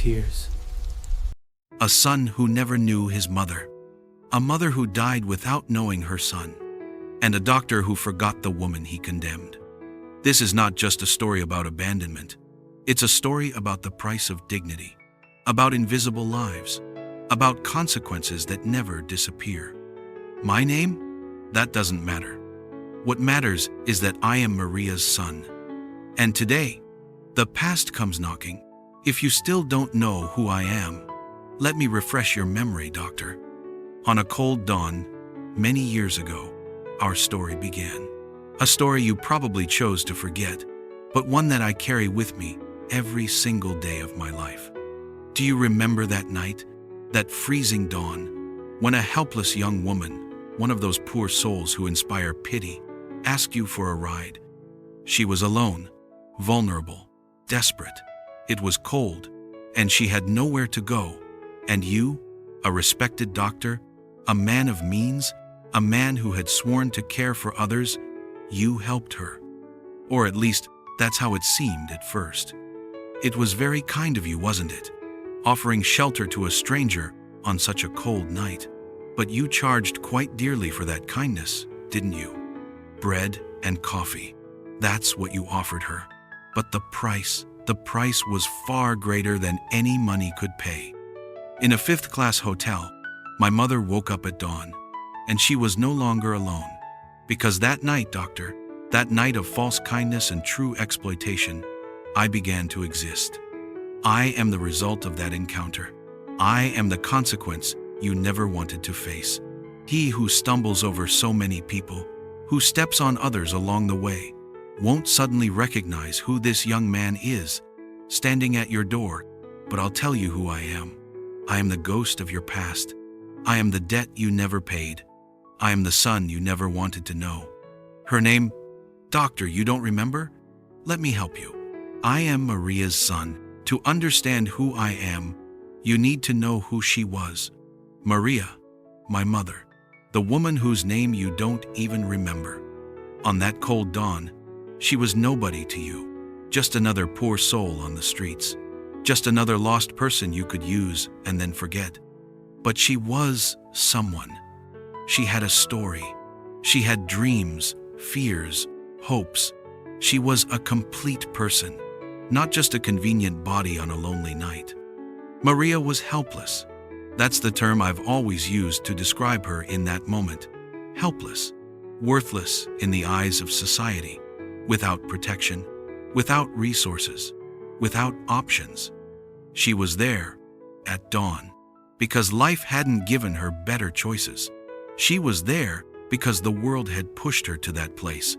tears. A son who never knew his mother. A mother who died without knowing her son. And a doctor who forgot the woman he condemned. This is not just a story about abandonment. It's a story about the price of dignity, about invisible lives, about consequences that never disappear. My name? That doesn't matter. What matters is that I am Maria's son. And today, the past comes knocking. If you still don't know who I am, let me refresh your memory, doctor. On a cold dawn, many years ago, our story began. A story you probably chose to forget, but one that I carry with me every single day of my life. Do you remember that night, that freezing dawn, when a helpless young woman, one of those poor souls who inspire pity, asked you for a ride? She was alone, vulnerable, desperate. It was cold, and she had nowhere to go. And you, a respected doctor, a man of means, a man who had sworn to care for others, you helped her. Or at least, that's how it seemed at first. It was very kind of you, wasn't it? Offering shelter to a stranger on such a cold night. But you charged quite dearly for that kindness, didn't you? Bread and coffee. That's what you offered her. But the price was far greater than any money could pay. In a fifth-class hotel, my mother woke up at dawn, and she was no longer alone. Because that night, doctor, that night of false kindness and true exploitation, I began to exist. I am the result of that encounter. I am the consequence you never wanted to face. He who stumbles over so many people, who steps on others along the way, won't suddenly recognize who this young man is, standing at your door, but I'll tell you who I am. I am the ghost of your past. I am the debt you never paid. I am the son you never wanted to know. Her name? Doctor, you don't remember? Let me help you. I am Maria's son. To understand who I am, you need to know who she was. Maria, my mother, the woman whose name you don't even remember. On that cold dawn, she was nobody to you, just another poor soul on the streets, just another lost person you could use and then forget. But she was someone. She had a story. She had dreams, fears, hopes. She was a complete person, not just a convenient body on a lonely night. Maria was helpless. That's the term I've always used to describe her in that moment. Helpless, worthless in the eyes of society, without protection, without resources, without options. She was there, at dawn, because life hadn't given her better choices. She was there because the world had pushed her to that place.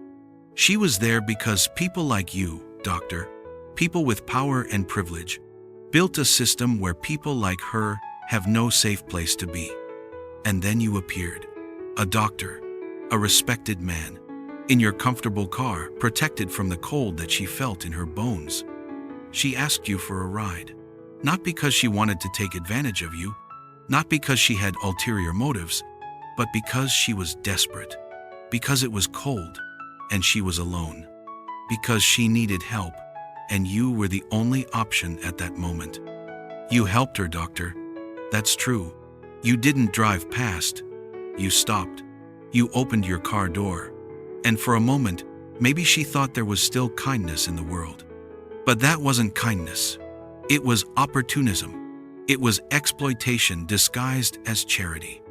She was there because people like you, doctor, people with power and privilege, built a system where people like her have no safe place to be. And then you appeared, a doctor, a respected man, in your comfortable car, protected from the cold that she felt in her bones. She asked you for a ride, not because she wanted to take advantage of you, not because she had ulterior motives, but because she was desperate, because it was cold, and she was alone, because she needed help, and you were the only option at that moment. You helped her, doctor. That's true. You didn't drive past. You stopped. You opened your car door. And for a moment, maybe she thought there was still kindness in the world. But that wasn't kindness. It was opportunism. It was exploitation disguised as charity.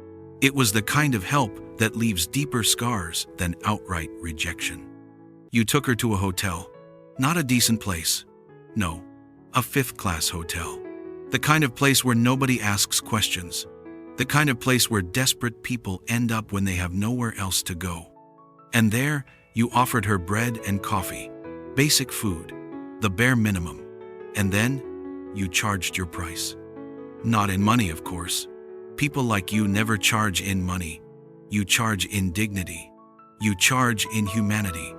It was the kind of help that leaves deeper scars than outright rejection. You took her to a hotel. Not a decent place. No, a fifth-class hotel. The kind of place where nobody asks questions. The kind of place where desperate people end up when they have nowhere else to go. And there, you offered her bread and coffee, basic food, the bare minimum. And then, you charged your price. Not in money, of course. People like you never charge in money. You charge in dignity. You charge in humanity.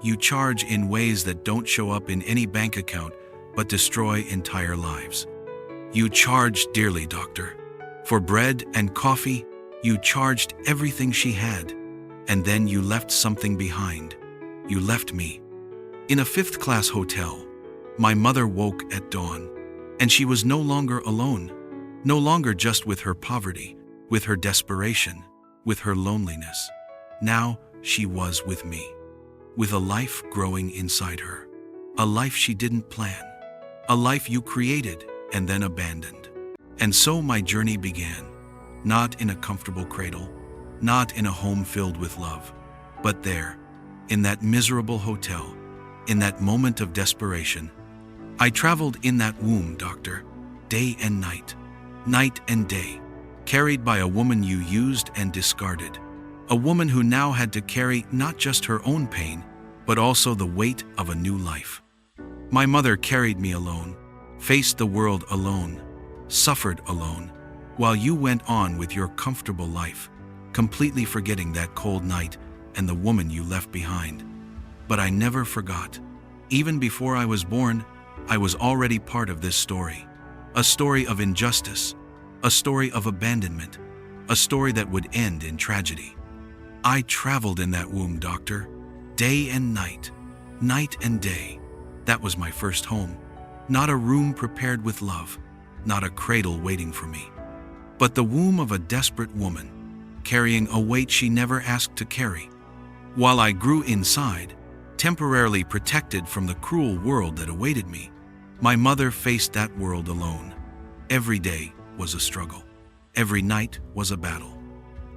You charge in ways that don't show up in any bank account, but destroy entire lives. You charged dearly, doctor. For bread and coffee, you charged everything she had. And then you left something behind. You left me. In a fifth-class hotel, my mother woke at dawn, And she was no longer alone, no longer just with her poverty, with her desperation, with her loneliness. Now she was with me, with a life growing inside her, a life she didn't plan, a life you created and then abandoned. And so my journey began, not in a comfortable cradle, not in a home filled with love, but there, in that miserable hotel, in that moment of desperation. I traveled in that womb, doctor, day and night and day, carried by a woman you used and discarded, a woman who now had to carry not just her own pain, but also the weight of a new life. My mother carried me alone, faced the world alone, suffered alone, while you went on with your comfortable life, completely forgetting that cold night and the woman you left behind. But I never forgot. Even before I was born, I was already part of this story. A story of injustice, a story of abandonment, a story that would end in tragedy. I traveled in that womb, doctor, day and night and day. That was my first home. Not a room prepared with love, not a cradle waiting for me, but the womb of a desperate woman, carrying a weight she never asked to carry. While I grew inside, temporarily protected from the cruel world that awaited me, my mother faced that world alone. Every day was a struggle. Every night was a battle.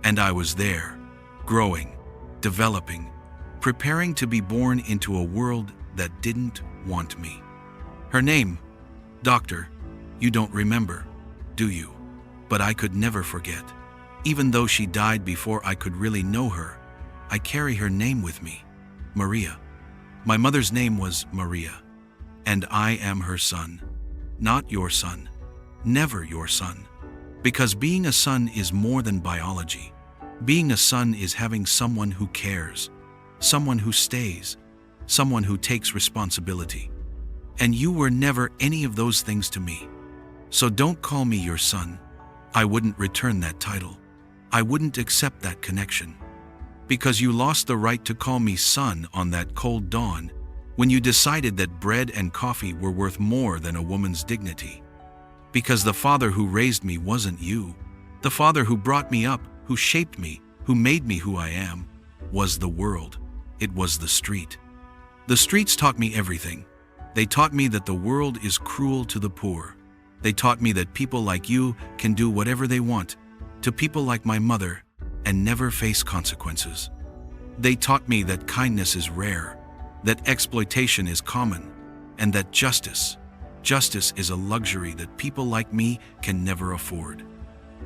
And I was there, growing, developing, preparing to be born into a world that didn't want me. Her name, doctor, you don't remember, do you? But I could never forget. Even though she died before I could really know her, I carry her name with me, Maria. My mother's name was Maria, and I am her son. Not your son, never your son. Because being a son is more than biology. Being a son is having someone who cares, someone who stays, someone who takes responsibility. And you were never any of those things to me. So don't call me your son. I wouldn't return that title. I wouldn't accept that connection. Because you lost the right to call me son on that cold dawn, when you decided that bread and coffee were worth more than a woman's dignity. Because the father who raised me wasn't you. The father who brought me up, who shaped me, who made me who I am, was the world. It was the street. The streets taught me everything. They taught me that the world is cruel to the poor. They taught me that people like you can do whatever they want to people like my mother and never face consequences. They taught me that kindness is rare, that exploitation is common, and that justice is a luxury that people like me can never afford.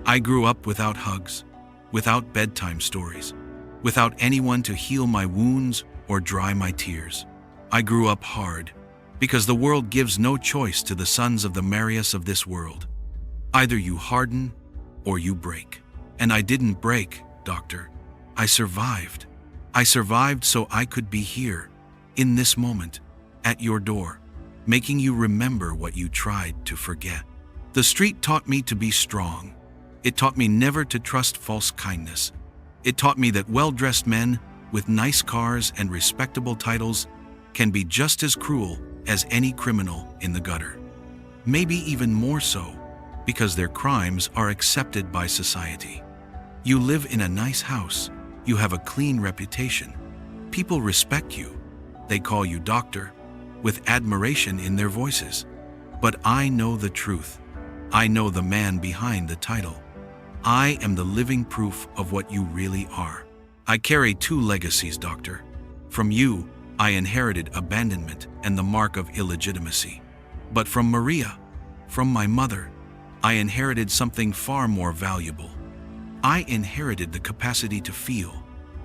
I grew up without hugs, without bedtime stories, without anyone to heal my wounds or dry my tears. I grew up hard, because the world gives no choice to the sons of the Marius of this world. Either you harden or you break. And I didn't break, doctor. I survived. I survived so I could be here, in this moment, at your door, making you remember what you tried to forget. The street taught me to be strong. It taught me never to trust false kindness. It taught me that well-dressed men with nice cars and respectable titles can be just as cruel as any criminal in the gutter. Maybe even more so, because their crimes are accepted by society. You live in a nice house. You have a clean reputation. People respect you. They call you doctor, with admiration in their voices. But I know the truth. I know the man behind the title. I am the living proof of what you really are. I carry two legacies, doctor. From you, I inherited abandonment and the mark of illegitimacy. But from Maria, from my mother, I inherited something far more valuable. I inherited the capacity to feel,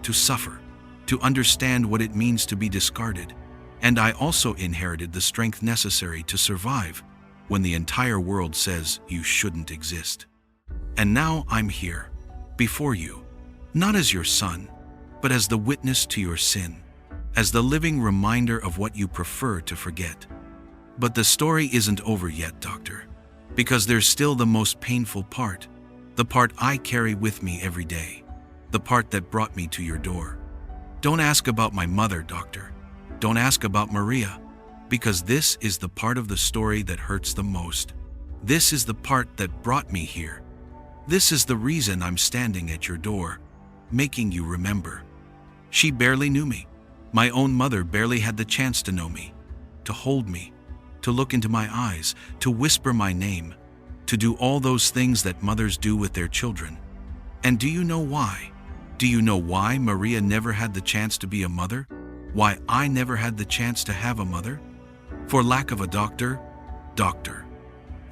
to suffer, to understand what it means to be discarded. And I also inherited the strength necessary to survive when the entire world says you shouldn't exist. And now I'm here, before you, not as your son, but as the witness to your sin, as the living reminder of what you prefer to forget. But the story isn't over yet, doctor, because there's still the most painful part, the part I carry with me every day, the part that brought me to your door. Don't ask about my mother, doctor. Don't ask about Maria, because this is the part of the story that hurts the most. This is the part that brought me here. This is the reason I'm standing at your door, making you remember. She barely knew me. My own mother barely had the chance to know me, to hold me, to look into my eyes, to whisper my name, to do all those things that mothers do with their children. And do you know why? Do you know why Maria never had the chance to be a mother? Why I never had the chance to have a mother? For lack of a doctor? Doctor.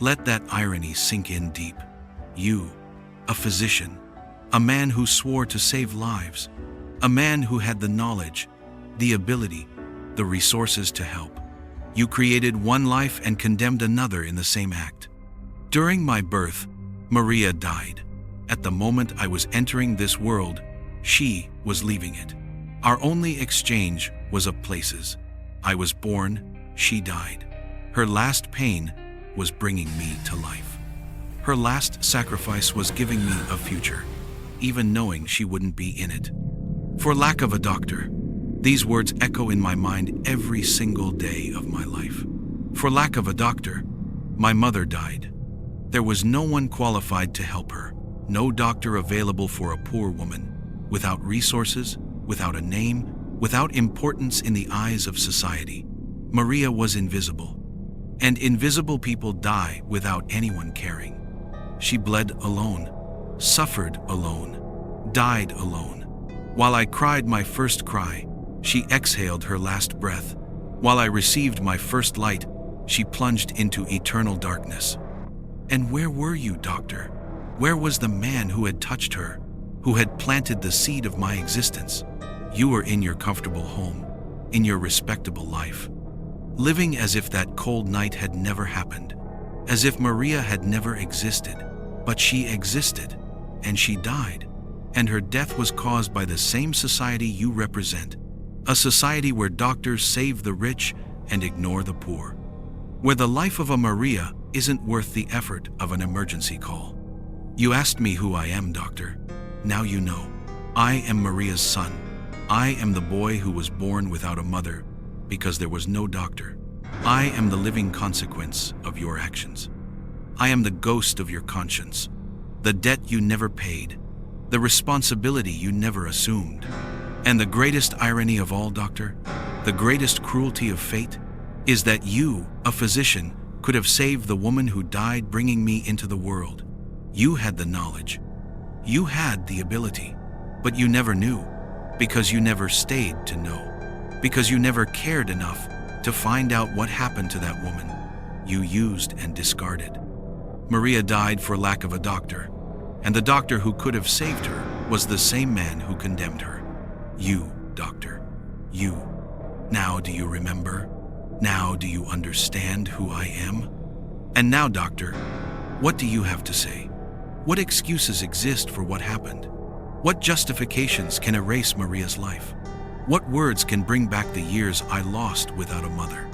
Let that irony sink in deep. You, a physician, a man who swore to save lives, a man who had the knowledge, the ability, the resources to help. You created one life and condemned another in the same act. During my birth, Maria died. At the moment I was entering this world, she was leaving it. Our only exchange was of places. I was born, she died. Her last pain was bringing me to life. Her last sacrifice was giving me a future, even knowing she wouldn't be in it. For lack of a doctor, these words echo in my mind every single day of my life. For lack of a doctor, my mother died. There was no one qualified to help her, no doctor available for a poor woman, without resources, without a name, without importance in the eyes of society. Maria was invisible. And invisible people die without anyone caring. She bled alone, suffered alone, died alone. While I cried my first cry, she exhaled her last breath. While I received my first light, she plunged into eternal darkness. And where were you, doctor? Where was the man who had touched her, who had planted the seed of my existence? You were in your comfortable home, in your respectable life, living as if that cold night had never happened, as if Maria had never existed. But she existed, and she died, and her death was caused by the same society you represent, a society where doctors save the rich and ignore the poor, where the life of a Maria isn't worth the effort of an emergency call. You asked me who I am, doctor. Now you know. I am Maria's son. I am the boy who was born without a mother because there was no doctor. I am the living consequence of your actions. I am the ghost of your conscience, the debt you never paid, the responsibility you never assumed. And the greatest irony of all, doctor, the greatest cruelty of fate, is that you, a physician, could have saved the woman who died bringing me into the world. You had the knowledge. You had the ability, but you never knew, because you never stayed to know, because you never cared enough to find out what happened to that woman you used and discarded. Maria died for lack of a doctor, and the doctor who could have saved her was the same man who condemned her. You, doctor, you. Now do you remember? Now do you understand who I am? And now, doctor, what do you have to say? What excuses exist for what happened? What justifications can erase Maria's life? What words can bring back the years I lost without a mother?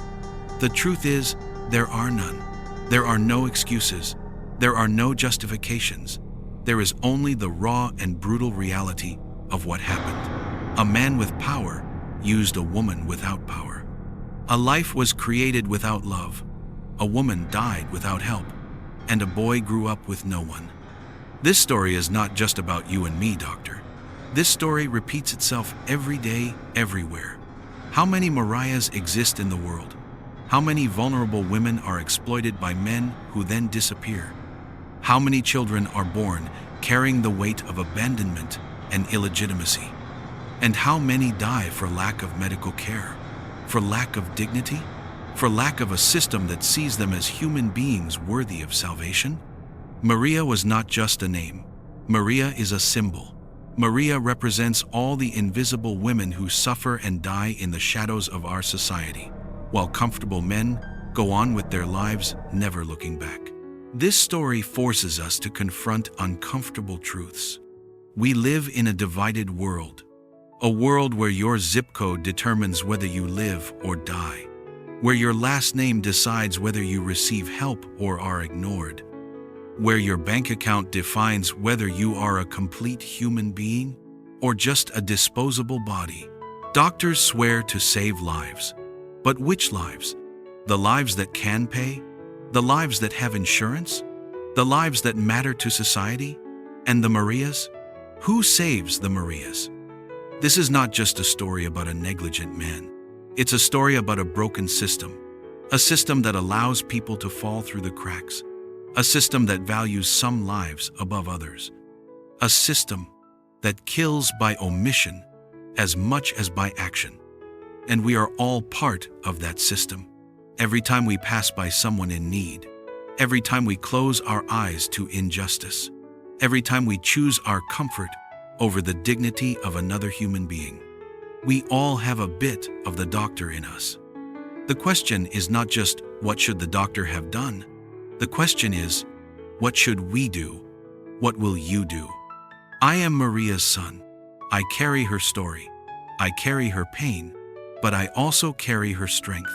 The truth is, there are none. There are no excuses. There are no justifications. There is only the raw and brutal reality of what happened. A man with power used a woman without power. A life was created without love. A woman died without help. And a boy grew up with no one. This story is not just about you and me, doctor. This story repeats itself every day, everywhere. How many Marias exist in the world? How many vulnerable women are exploited by men who then disappear? How many children are born carrying the weight of abandonment and illegitimacy? And how many die for lack of medical care, for lack of dignity, for lack of a system that sees them as human beings worthy of salvation? Maria was not just a name. Maria is a symbol. Maria represents all the invisible women who suffer and die in the shadows of our society, while comfortable men go on with their lives never looking back. This story forces us to confront uncomfortable truths. We live in a divided world, a world where your zip code determines whether you live or die, where your last name decides whether you receive help or are ignored, where your bank account defines whether you are a complete human being or just a disposable body. Doctors swear to save lives. But which lives? The lives that can pay? The lives that have insurance? The lives that matter to society? And the Marias? Who saves the Marias? This is not just a story about a negligent man. It's a story about a broken system. A system that allows people to fall through the cracks. A system that values some lives above others. A system that kills by omission as much as by action. And we are all part of that system. Every time we pass by someone in need, every time we close our eyes to injustice, every time we choose our comfort over the dignity of another human being, we all have a bit of the doctor in us. The question is not just, what should the doctor have done? The question is, what should we do? What will you do? I am Maria's son. I carry her story. I carry her pain, but I also carry her strength.